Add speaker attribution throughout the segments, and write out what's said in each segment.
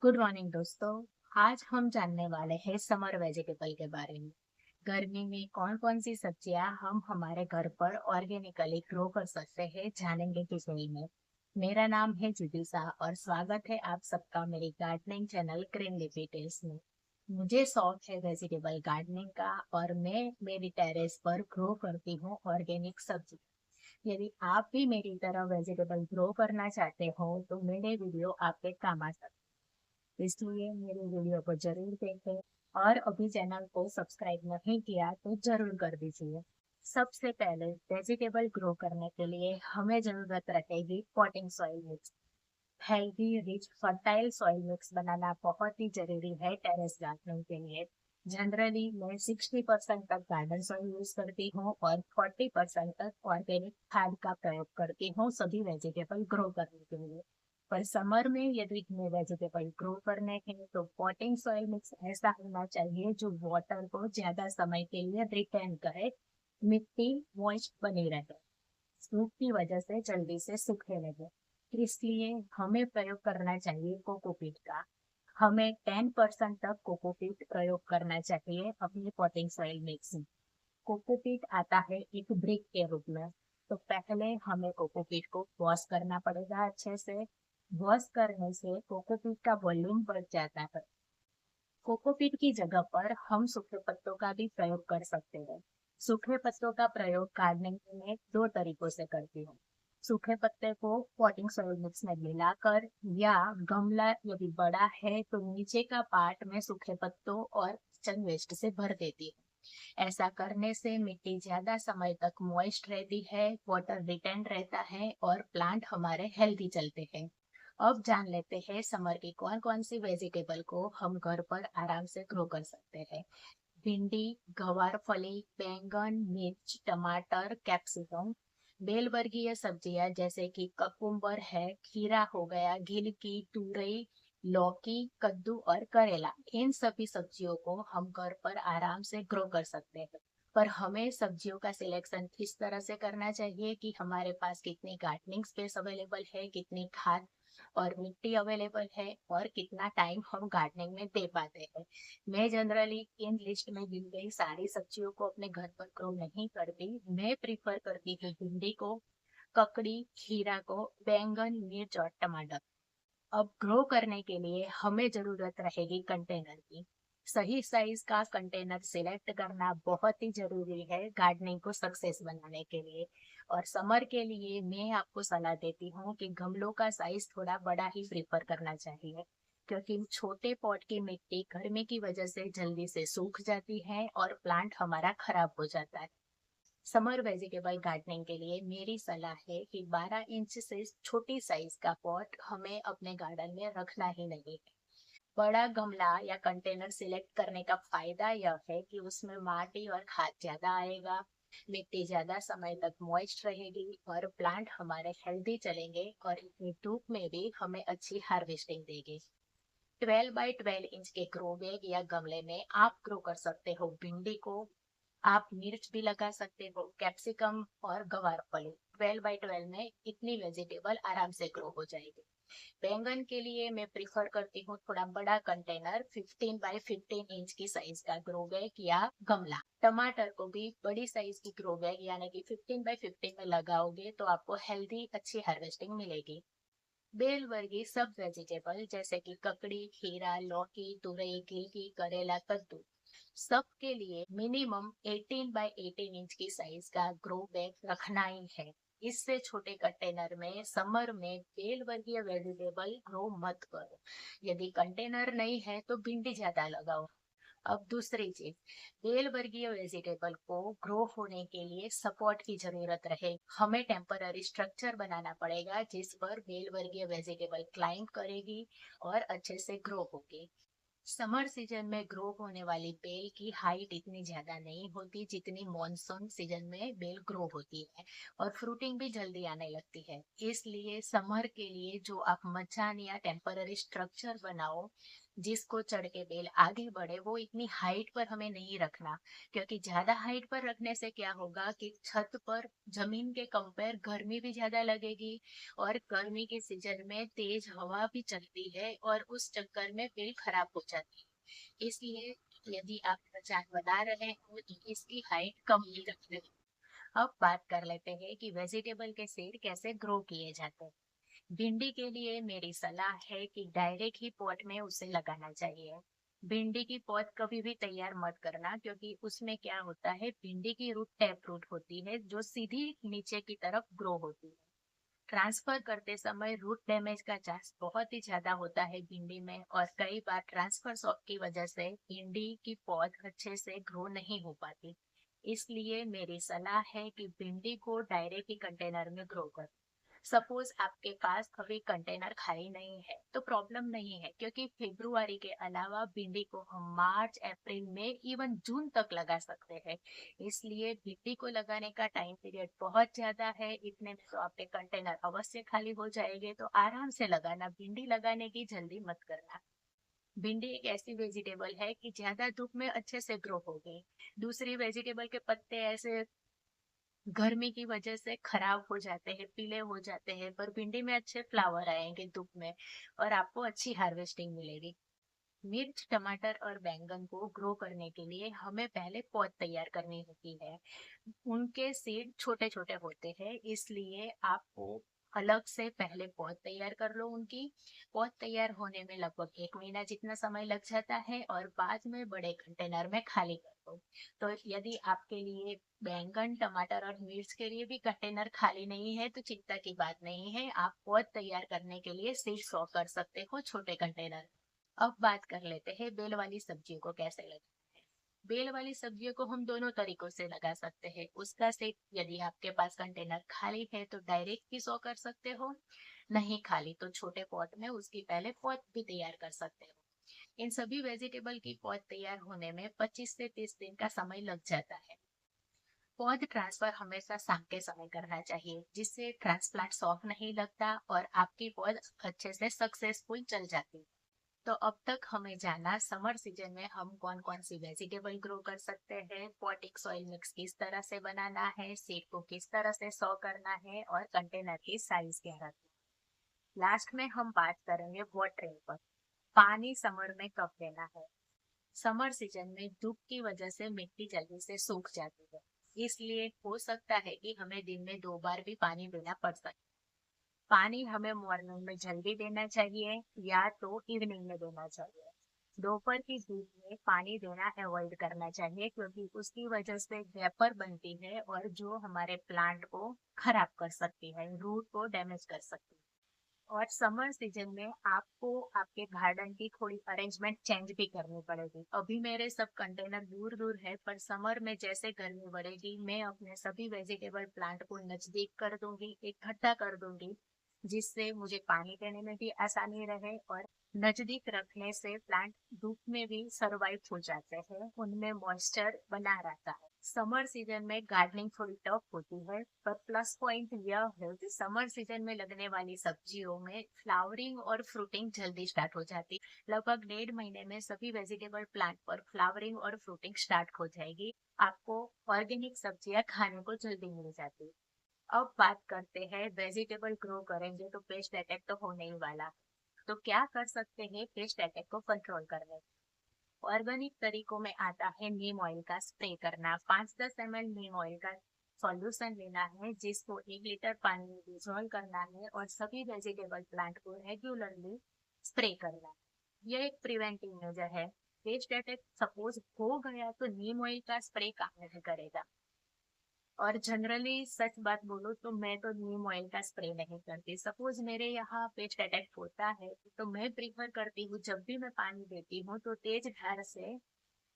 Speaker 1: Good morning दोस्तों। आज हम जानने वाले हैं समर वेजिटेबल के बारे में। गर्मी में कौन कौन सी सब्जियां हम हमारे घर पर ऑर्गेनिकली ग्रो कर सकते हैं, जानेंगे इस वीडियो में। मेरा नाम है जुबिसा और स्वागत है आप सबका मेरी gardening channel green leafy tales में। मुझे शौक है वेजिटेबल गार्डनिंग का और मैं मेरी टेरेस पर ग्रो करती हूँ ऑर्गेनिक सब्जी। यदि आप भी मेरी तरह वेजिटेबल ग्रो करना चाहते हो तो मेरे वीडियो आपके काम आ सकते हैं। इसलिए मेरे वीडियो को जरूर देखें और अभी चैनल को सब्सक्राइब नहीं किया तो जरूर कर दीजिए। सबसे पहले वेजिटेबल ग्रो करने के लिए हमें जरूरत रहेगी potting soil mix. Healthy rich fertile soil mix बनाना बहुत ही जरूरी है टेरेस गार्डनिंग के लिए। जनरली मैं 60% तक गार्डन सॉइल यूज करती हूँ और 40% तक ऑर्गेनिक खाद का प्रयोग करती हूँ सभी वेजिटेबल ग्रो करने के लिए। पर समर में यदि हमें वेजिटेबल ग्रो करने हैं तो पॉटिंग सॉइल मिक्स ऐसा होना चाहिए जो वाटर को ज्यादा समय के लिए रिटेन करे, मिट्टी मॉइस्ट बनी रहे, धूप की वजह से जल्दी से सूखने लगे। इसलिए हमें प्रयोग करना चाहिए कोकोपीट का। हमें 10% तक कोकोपीट प्रयोग करना चाहिए अपनी पॉटिंग सॉइल मिक्स में। कोकोपीट आता है एक ब्रिक के रूप में। तो पहले हमें कोकोपीट को वॉश करना पड़ेगा अच्छे से। वॉश करने से कोकोपीट का वॉल्यूम बढ़ जाता है। कोकोपीट की जगह पर हम सूखे पत्तों का भी प्रयोग कर सकते हैं। सूखे पत्तों का प्रयोग गार्डनिंग में दो तरीकों से करती हूँ। सूखे पत्ते को पॉटिंग सॉइल मिक्स में मिलाकर या गमला यदि बड़ा है तो नीचे का पार्ट में सूखे पत्तों और किचन वेस्ट से भर देती हूँ। ऐसा करने से मिट्टी ज्यादा समय तक मॉइस्ट रहती है, वाटर रिटेन रहता है और प्लांट हमारे हेल्दी चलते हैं। अब जान लेते हैं समर की कौन कौन सी वेजिटेबल को हम घर पर आराम से ग्रो कर सकते हैं। भिंडी, गवारफली, बैंगन, मिर्च, टमाटर, कैप्सिकम। बेल वर्गीय सब्जियां जैसे कि ककुम्बर है, खीरा हो गया, गिलकी, तुरई, लौकी, कद्दू और करेला, इन सभी सब्जियों को हम घर पर आराम से ग्रो कर सकते हैं। पर हमें सब्जियों का सिलेक्शन इस तरह से करना चाहिए कि हमारे पास कितनी गार्डनिंग स्पेस अवेलेबल है, कितनी खाद और मिट्टी अवेलेबल है और कितना टाइम हम गार्डनिंग में दे पाते हैं। मैं जनरली इन लिस्ट में दी गई सारी सब्जियों को अपने घर पर ग्रो नहीं करती। मैं प्रीफर करती हूँ भिंडी को, ककड़ी, खीरा को, बैंगन, मिर्च और टमाटर। अब ग्रो करने के लिए हमें जरूरत रहेगी कंटेनर की। सही साइज का कंटेनर सिलेक्ट करना बहुत ही जरूरी है गार्डनिंग को सक्सेस बनाने के लिए। और समर के लिए मैं आपको सलाह देती हूँ कि गमलों का साइज थोड़ा बड़ा ही प्रेफर करना चाहिए, क्योंकि छोटे पॉट की मिट्टी गर्मी की वजह से जल्दी से सूख जाती है और प्लांट हमारा खराब हो जाता है। समर वेजिटेबल गार्डनिंग के लिए मेरी सलाह है कि 12 इंच से छोटी साइज का पॉट हमें अपने गार्डन में रखना ही नहीं है। बड़ा गमला या कंटेनर सिलेक्ट करने का फायदा यह है कि उसमें माटी और खाद ज्यादा आएगा, मिट्टी ज्यादा समय तक मॉइस्ट रहेगी और प्लांट हमारे हेल्दी चलेंगे और इतनी धूप में भी हमें अच्छी हार्वेस्टिंग देगी। 12 बाई 12 इंच के ग्रो बैग या गमले में आप ग्रो कर सकते हो भिंडी को। आप मिर्च भी लगा सकते हो, कैप्सिकम और गवारफली। 12 बाई 12 में इतनी वेजिटेबल आराम से ग्रो हो जाएगी। बैंगन के लिए मैं प्रिफर करती हूँ थोड़ा बड़ा कंटेनर, 15 बाई 15 इंच की साइज का ग्रो बैग या गमला। टमाटर को भी बड़ी साइज की ग्रो बैग यानी कि 15 बाई 15 में लगाओगे तो आपको हेल्दी अच्छी हार्वेस्टिंग मिलेगी। बेल वर्गीय सब वेजिटेबल जैसे कि ककड़ी, खीरा, लौकी, तुरई, गिलकी, करेला, कद्दू, सब के लिए मिनिमम 18 बाई 18 इंच की साइज का ग्रो बैग रखना ही है। इससे छोटे कंटेनर में समर में बेल वर्गीय वेजिटेबल ग्रो मत करो। यदि कंटेनर नहीं है तो भिंडी ज्यादा लगाओ। अब दूसरी चीज, बेल वर्गीय वेजिटेबल को ग्रो होने के लिए सपोर्ट की जरूरत रहे। हमें टेम्पररी स्ट्रक्चर बनाना पड़ेगा जिस पर बेल वर्गीय वेजिटेबल क्लाइंब करेगी और अच्छे से ग्रो होगी। समर सीजन में ग्रो होने वाली बेल की हाइट इतनी ज्यादा नहीं होती जितनी मॉनसून सीजन में बेल ग्रो होती है और फ्रूटिंग भी जल्दी आने लगती है। इसलिए समर के लिए जो आप मचान या टेम्पररी स्ट्रक्चर बनाओ जिसको चढ़ के बेल आगे बढ़े वो इतनी हाइट पर हमें नहीं रखना, क्योंकि ज्यादा हाइट पर रखने से क्या होगा कि छत पर जमीन के कंपेयर गर्मी भी ज्यादा लगेगी, और गर्मी के सीजन में तेज हवा भी चलती है और उस चक्कर में बेल खराब हो जाती है। इसलिए यदि आप मचान बना रहे हो तो इसकी हाइट कम ही रखना। अब बात कर लेते हैं कि वेजिटेबल के सीड कैसे ग्रो किए जाते हैं। भिंडी के लिए मेरी सलाह है कि डायरेक्ट ही पॉट में उसे लगाना चाहिए। भिंडी की पौध कभी भी तैयार मत करना, क्योंकि उसमें क्या होता है, भिंडी की रूट टैप रूट होती है जो सीधी नीचे की तरफ ग्रो होती है। ट्रांसफर करते समय रूट डैमेज का चांस बहुत ही ज्यादा होता है भिंडी में, और कई बार ट्रांसफर शॉक की वजह से भिंडी की पौध अच्छे से ग्रो नहीं हो पाती। इसलिए मेरी सलाह है कि भिंडी को डायरेक्ट ही कंटेनर में ग्रो कर। सपोज आपके पास अभी कंटेनर खाली नहीं है तो प्रॉब्लम नहीं है, क्योंकि फेब्रुआरी के अलावा भिंडी को हम मार्च अप्रैल में इवन जून तक लगा सकते हैं। इसलिए भिंडी को लगाने का टाइम पीरियड बहुत ज्यादा है, इतने में तो आपके कंटेनर अवश्य खाली हो जाएंगे, तो आराम से लगाना, भिंडी लगाने की जल्दी मत करना। भिंडी एक ऐसी वेजिटेबल है कि ज्यादा धूप में अच्छे से ग्रो होगी। दूसरी वेजिटेबल के पत्ते ऐसे गर्मी की वजह से खराब हो जाते हैं, पीले हो जाते हैं, पर भिंडी में अच्छे फ्लावर आएंगे धूप में और आपको अच्छी हार्वेस्टिंग मिलेगी। मिर्च, टमाटर और बैंगन को ग्रो करने के लिए हमें पहले पौध तैयार करनी होती है। उनके सीड छोटे छोटे होते हैं, इसलिए आपको अलग से पहले पौध तैयार कर लो उनकी। पौध तैयार होने में लगभग 1 महीना जितना समय लग जाता है, और बाद में बड़े कंटेनर में खाली कर दो। तो यदि आपके लिए बैंगन, टमाटर और मिर्च के लिए भी कंटेनर खाली नहीं है तो चिंता की बात नहीं है, आप पौध तैयार करने के लिए सीड सॉ कर सकते हो छोटे कंटेनर। अब बात कर लेते हैं बेल वाली सब्जियों को कैसे लगाना है। बेल वाली सब्जियों को हम दोनों तरीकों से लगा सकते हैं। उसका से यदि आपके पास कंटेनर खाली है तो डायरेक्ट भी सो कर सकते हो, नहीं खाली तो छोटे पॉट में उसकी पहले पौध भी तैयार कर सकते हो। इन सभी वेजिटेबल की पौध तैयार होने में 25 से 30 दिन का समय लग जाता है। पौध ट्रांसफर हमेशा शाम के समय करना चाहिए, जिससे ट्रांसप्लांट सॉफ्ट नहीं लगता और आपकी पौध अच्छे से सक्सेसफुल चल जाती है। तो अब तक हमें जाना समर सीजन में हम कौन कौन सी वेजिटेबल ग्रो कर सकते हैं, पॉटिंग सॉइल मिक्स किस तरह से बनाना है, सीड को किस तरह से सॉ करना है, और कंटेनर की साइज क्या रखना है। लास्ट में हम बात करेंगे वाटरिंग पर। पानी समर में कब देना है। समर सीजन में धूप की वजह से मिट्टी जल्दी से सूख जाती है, इसलिए हो सकता है कि हमें दिन में 2 बार भी पानी देना पड़ सकता है। पानी हमें मॉर्निंग में जल्दी देना चाहिए या तो इवनिंग में देना चाहिए। दोपहर की धूप में पानी देना अवॉइड करना चाहिए, क्योंकि उसकी वजह से वेपर बनती है और जो हमारे प्लांट को खराब कर सकती है, रूट को डैमेज कर सकती है। और समर सीजन में आपको आपके गार्डन की थोड़ी अरेंजमेंट चेंज भी करनी पड़ेगी। अभी मेरे सब कंटेनर दूर दूर है, पर समर में जैसे गर्मी बढ़ेगी मैं अपने सभी वेजिटेबल प्लांट को नजदीक कर दूंगी, इकट्ठा कर दूंगी, जिससे मुझे पानी देने में भी आसानी रहे, और नजदीक रखने से प्लांट धूप में भी सरवाइव हो जाते हैं, उनमें मॉइस्चर बना रहता है। समर सीजन में गार्डनिंग थोड़ी टफ होती है, पर प्लस पॉइंट यह है कि समर सीजन में लगने वाली सब्जियों में फ्लावरिंग और फ्रूटिंग जल्दी स्टार्ट हो जाती है। लगभग 1.5 महीने में सभी वेजिटेबल प्लांट पर फ्लावरिंग और फ्रूटिंग स्टार्ट हो जाएगी। आपको ऑर्गेनिक सब्जियां खाने को जल्दी मिल जाती है। अब बात करते हैं, वेजिटेबल ग्रो करेंगे तो पेस्ट अटैक तो होने ही वाला, तो क्या कर सकते हैं पेस्ट अटैक को कंट्रोल करने। ऑर्गेनिक तरीकों में आता है नीम ऑयल का स्प्रे करना। 5-10 ml नीम ऑयल का सॉल्यूशन लेना है, जिसको 1 लीटर पानी में डिजोल्व करना है और सभी वेजिटेबल प्लांट को रेगुलरली स्प्रे करना है। यह एक प्रिवेंटिव मेजर है। पेस्ट अटैक सपोज हो गया तो नीम ऑयल का स्प्रे काम नहीं करेगा। और जनरली सच बात बोलूं तो मैं तो नीम ऑयल का स्प्रे नहीं करती। सपोज मेरे यहाँ पेस्ट अटैक होता है तो मैं प्रीफर करती हूँ, जब भी मैं पानी देती हूँ तो तेज धार से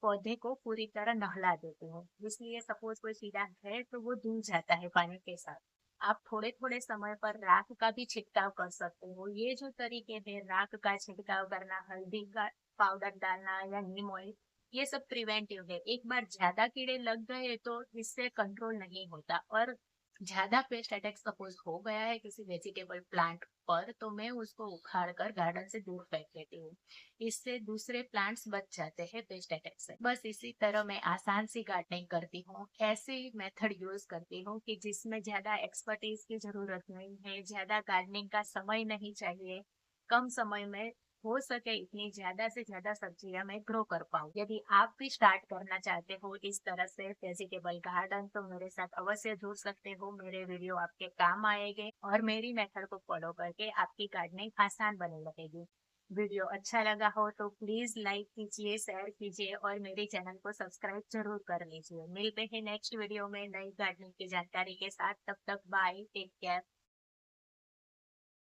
Speaker 1: पौधे को पूरी तरह नहला देती हूँ, इसलिए सपोज कोई कीड़ा है तो वो धुल जाता है पानी के साथ। आप थोड़े थोड़े समय पर राख का भी छिड़काव कर सकते हो। ये जो तरीके हैं, राख का छिड़काव करना, हल्दी का पाउडर डालना या नीम ऑयल, ये सब प्रिवेंटिव है। एक बार ज्यादा कीड़े लग गए तो इससे कंट्रोल नहीं होता, और ज्यादा पेस्ट अटैक सपोज हो गया है किसी वेजिटेबल प्लांट पर तो मैं उसको उखाड़ कर गार्डन से दूर फेंक देती हूँ। इससे दूसरे प्लांट्स बच जाते हैं पेस्ट अटैक से। बस इसी तरह मैं आसान सी गार्डनिंग करती हूँ। ऐसी मेथड यूज करती हूँ कि जिसमें ज्यादा एक्सपर्टीज की जरूरत नहीं है, ज्यादा गार्डनिंग का समय नहीं चाहिए, कम समय में हो सके इतनी ज्यादा से ज्यादा सब्जियां मैं ग्रो कर पाऊँ। यदि आप भी स्टार्ट करना चाहते हो इस तरह से वेजिटेबल गार्डन, तो मेरे साथ अवश्य जुड़ सकते हो। मेरे वीडियो आपके काम आएंगे और मेरी मेथड को फॉलो करके आपकी गार्डनिंग आसान बनी रहेगी। वीडियो अच्छा लगा हो तो प्लीज लाइक कीजिए, शेयर कीजिए और मेरे चैनल को सब्सक्राइब जरूर कर लीजिए। मिलते हैं नेक्स्ट वीडियो में नई गार्डनिंग की जानकारी के साथ। तब तक बाय, टेक केयर।